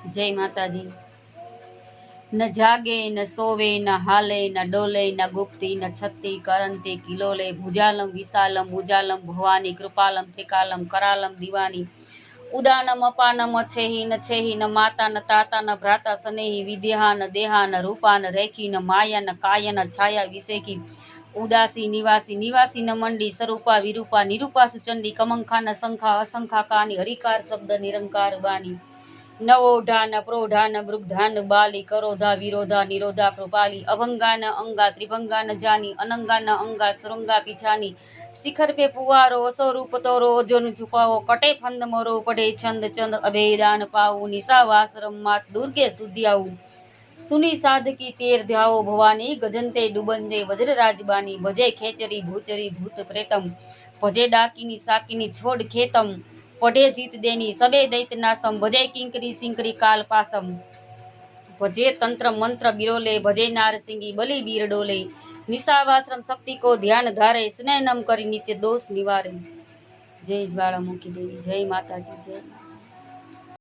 जय माताजी। न जागे न सोवे न हाले न डोले न गुप्ती न छत्ती करंते किलोले भुजालम विशालम भुजालम भवानी कृपालम त्रिकालम करालम दीवानी उदानम अपानम अच्छेही न छेही न माता न ताता न भ्राता सनेही विद्या न देहा न रूपा न रेखी न माया न काया न छाया विशेखी उदासी निवासी निवासी न मंडी स्वरूपा विरूपा निरूपा सुचंडी कमंखा न संखा असंखा कानी हरिकार शब्द निरंकार बानी नवोढा न प्रोढा न मृगधा न बाली करोधा विरोधा निरोधा कृपाली अभंगा न अंगा त्रिभंगा न जानी अनंगा न अंगा सुरंगा पिछानी शिखर पे पुवारो असो रूप तोरो जोन छुपाओ कटे फंद मोरो पढ़े छंद चंद अभेदान पाऊ निशावासरम मात दुर्गे सुधियाऊ सुनी साधकी तेर ध्याओ भवानी गजनते डुबंदे वज्र राजबानी भजे खेचरी भूचरी भूत प्रेतम भजे डाकिनी साकिनी छोड़ खेतम पढ़े जीत देनी सबे दैत नासम भजे किंकरी सिंकरी काल पासम भजे तंत्र मंत्र बिरोले भजे नार सिंगी बलि बीर डोले निशावाश्रम शक्ति को ध्यान धारे स्नैनम करी नित्य दोष निवारे। जय ज्वालामुखी देवी। जय माता जी। जय